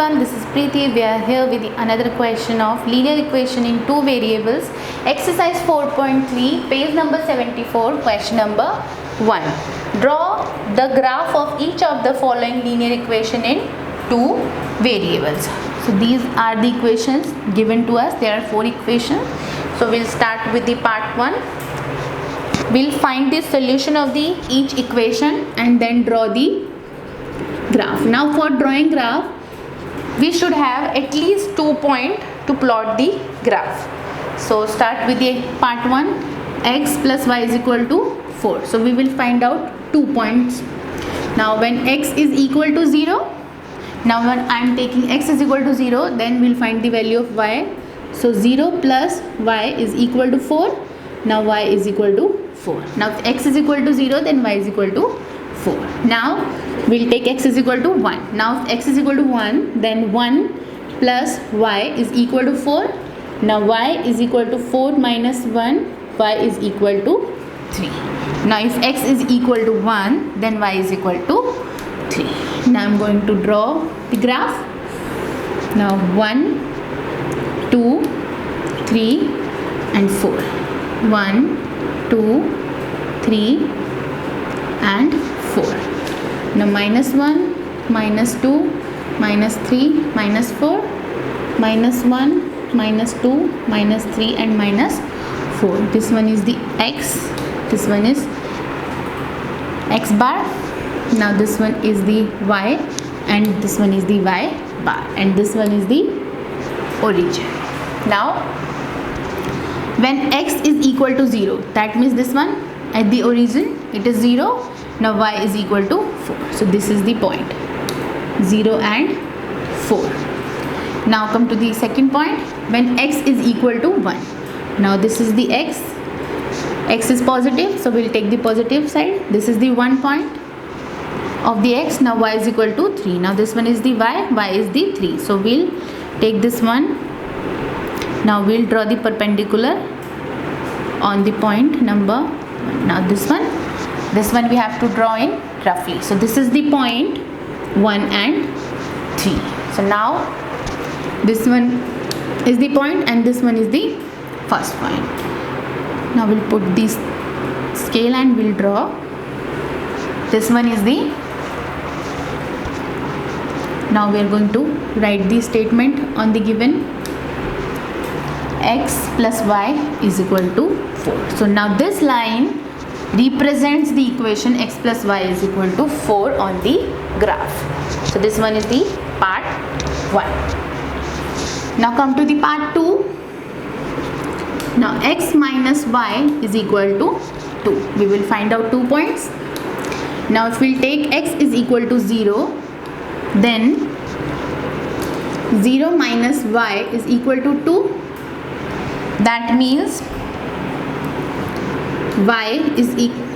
everyone, this is Preeti. We are here with another question of linear equation in two variables. Exercise 4.3, page number 74, question number 1. Draw the graph of each of the following linear equation in two variables. So these are the equations given to us. There are 4 equations. So we'll start with the part 1. We'll find the solution of each equation and then draw the graph. Now for drawing graph, we should have at least 2 points to plot the graph. So start with the part 1, x plus y is equal to 4. So we will find out 2 points. Now when x is equal to 0, now when I am taking x is equal to 0, then we'll find the value of y. So 0 plus y is equal to 4. Now y is equal to 4. Now if x is equal to 0, then y is equal to 4. Now we'll take x is equal to 1. Now if x is equal to 1, then 1 plus y is equal to 4. Now y is equal to 4 minus 1, y is equal to 3. Now if x is equal to 1, then y is equal to 3. Now I'm going to draw the graph. Now 1, 2, 3 and 4. 1, 2, 3 and 4. Now minus 1, minus 2, minus 3, minus 4, minus 1, minus 2, minus 3 and minus 4. This one is the x, this one is x bar. Now this one is the y and this one is the y bar and this one is the origin. Now when x is equal to 0, that means this one at the origin it is 0. Now y is equal to 4. So this is the point 0 and 4. Now come to the second point, when x is equal to 1. Now this is the x is positive, so we'll take the positive side. This is the 1 point of the x. Now y is equal to 3. Now this one is the y is the 3. So we'll take this one. Now we'll draw the perpendicular on the point number 1. Now this one we have to draw in roughly. So this is the point 1 and 3. So now this one is the point and this one is the first point. Now we'll put this scale and we'll draw. This one is the. Now we are going to write the statement on the given. X plus y is equal to 4. So now this line represents the equation x plus y is equal to 4 on the graph. So this one is the part 1. Now come to the part 2. Now x minus y is equal to 2. We will find out 2 points. Now if we take x is equal to 0, then 0 minus y is equal to 2. That means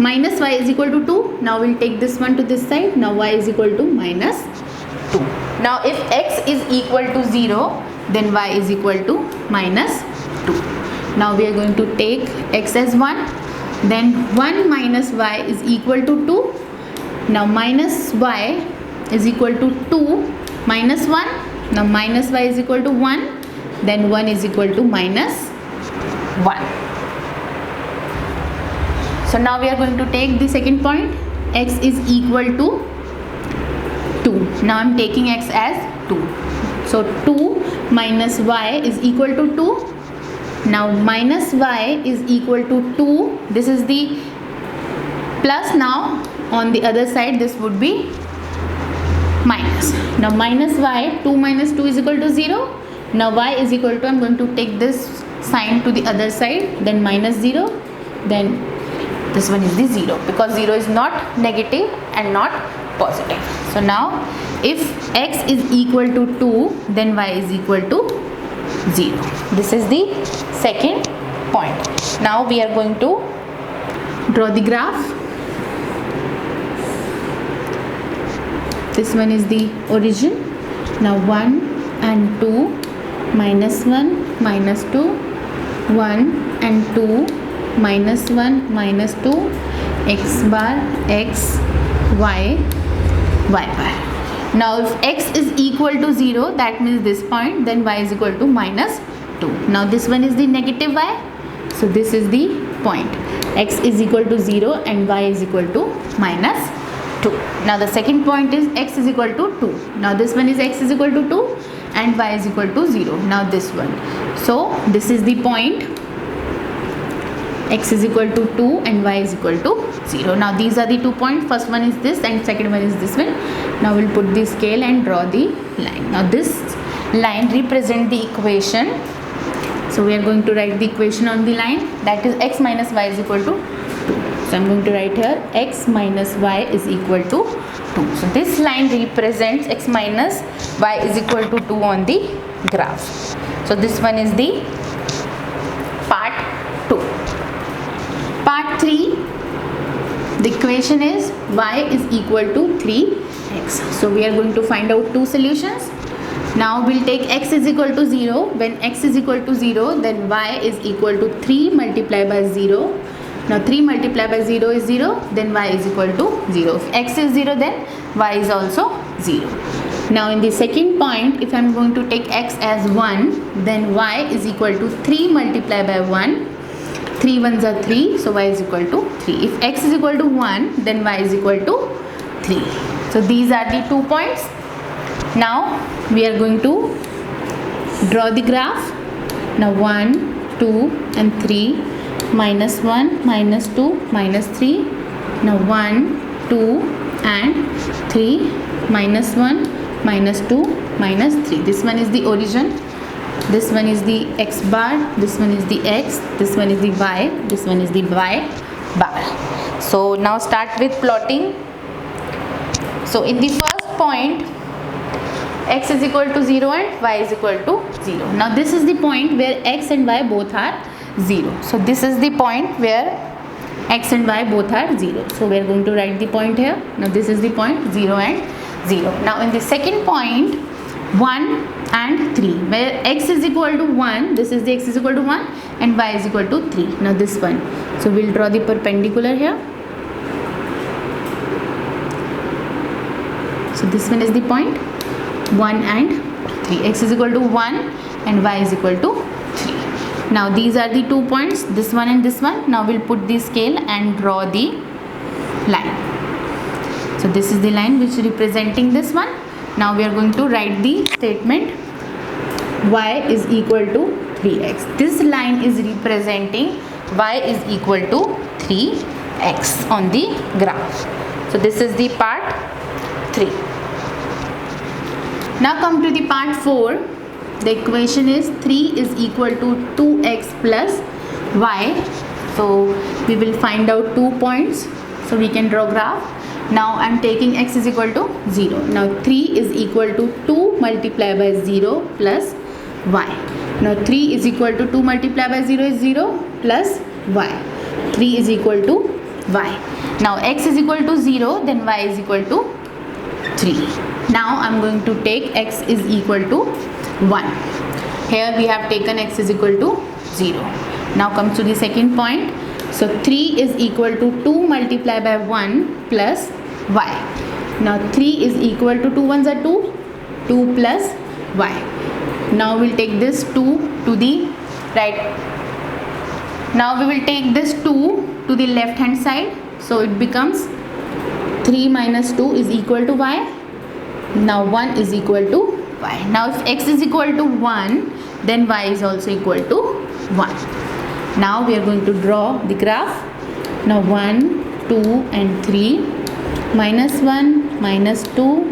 minus y is equal to 2. Now we'll take this one to this side. Now y is equal to minus 2. Now if x is equal to 0, then y is equal to minus 2. Now we are going to take x as 1. Then 1 minus y is equal to 2. Now minus y is equal to 2 minus 1. Now minus y is equal to 1. Then 1 is equal to minus 1. So now we are going to take the second point. X is equal to 2. Now I am taking x as 2. So 2 minus y is equal to 2. Now minus y is equal to 2. This is the plus. Now on the other side this would be minus. Now minus y, 2 minus 2 is equal to 0. Now y is equal to, I am going to take this sign to the other side, then minus 0, then this one is the 0 because 0 is not negative and not positive. So now if x is equal to 2, then y is equal to 0. This is the second point. Now we are going to draw the graph. This one is the origin. Now 1 and 2, minus 1, minus 2, 1 and 2, minus 1, minus 2, x bar, x, y, y bar. Now if x is equal to 0, that means this point, then y is equal to minus 2. Now this one is the negative y, so this is the point. X is equal to 0 and y is equal to minus 2. Now the second point is x is equal to 2. Now this one is x is equal to 2 and y is equal to 0. Now this one. So this is the point. X is equal to 2 and y is equal to 0. Now these are the 2 points. First one is this and second one is this one. Now we'll put the scale and draw the line. Now this line represents the equation. So we are going to write the equation on the line, that is x minus y is equal to 2. So I'm going to write here x minus y is equal to 2. So this line represents x minus y is equal to 2 on the graph. So this one is the part 2. Part 3, the equation is y is equal to 3x. So we are going to find out two solutions. Now we'll take x is equal to 0. When x is equal to 0, then y is equal to 3 multiplied by 0. Now 3 multiplied by 0 is 0, then y is equal to 0. If x is 0, then y is also 0. Now in the second point, if I am going to take x as 1, then y is equal to 3 multiplied by 1. 3 ones are 3, so y is equal to 3. If x is equal to 1, then y is equal to 3. So these are the 2 points. Now we are going to draw the graph. Now 1, 2 and 3, minus 1, minus 2, minus 3. Now 1, 2 and 3, minus 1, minus 2, minus 3. This one is the origin. This one is the x bar, this one is the x, this one is the y, this one is the y bar. So now start with plotting. So in the first point, x is equal to 0 and y is equal to 0. Now this is the point where x and y both are 0. So this is the point where x and y both are 0. So we are going to write the point here. Now this is the point 0 and 0. Now in the second point, 1 and 3, where x is equal to 1, this is the x is equal to 1 and y is equal to 3. Now this one. So we'll draw the perpendicular here. So this one is the point 1 and 3. X is equal to 1 and y is equal to 3. Now these are the 2 points, this one and this one. Now we'll put the scale and draw the line. So this is the line which is representing this one. Now we are going to write the statement y is equal to 3x. This line is representing y is equal to 3x on the graph. So this is the part 3. Now come to the part 4. The equation is 3 is equal to 2x plus y. So we will find out 2 points. So we can draw graph. Now I am taking x is equal to 0. Now 3 is equal to 2 multiplied by 0 plus y. Now 3 is equal to 2 multiplied by 0 is 0 plus y. 3 is equal to y. Now x is equal to 0, then y is equal to 3. Now I am going to take x is equal to 1. Here we have taken x is equal to 0. Now comes to the second point. So 3 is equal to 2 multiplied by 1 plus y. Now 3 is equal to 2 ones are 2, 2 plus y. Now we will take this 2 to the right. Now we will take this 2 to the left hand side. So it becomes 3 minus 2 is equal to y. Now 1 is equal to y. Now if x is equal to 1, then y is also equal to 1. Now we are going to draw the graph. Now 1, 2 and 3, minus 1, minus 2,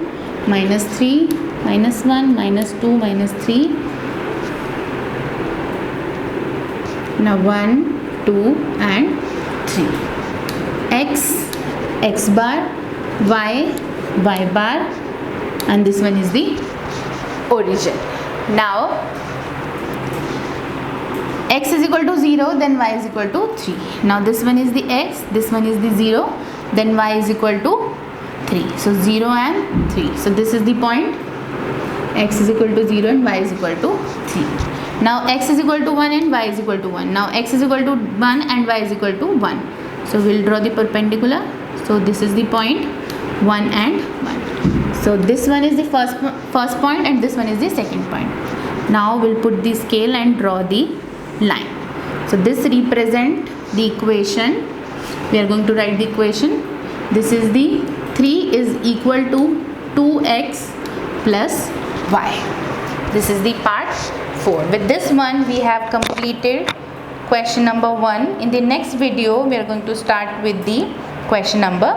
minus 3, minus 1, minus 2, minus 3. Now 1, 2 and 3. X bar, y bar, and this one is the origin. Now x is equal to 0, then y is equal to 3. Now this one is the x, this one is the 0, then y is equal to 3. So 0 and 3. So this is the point. X is equal to 0 and y is equal to 3. Now x is equal to 1 and y is equal to 1. Now x is equal to 1 and y is equal to 1. So we'll draw the perpendicular. So this is the point 1 and 1. So this one is the first point and this one is the second point. Now we'll put the scale and draw the line. So this represent the equation. We are going to write the equation. This is the 3 is equal to 2x plus y. This is the part 4. With this one we have completed question number 1. In the next video we are going to start with the question number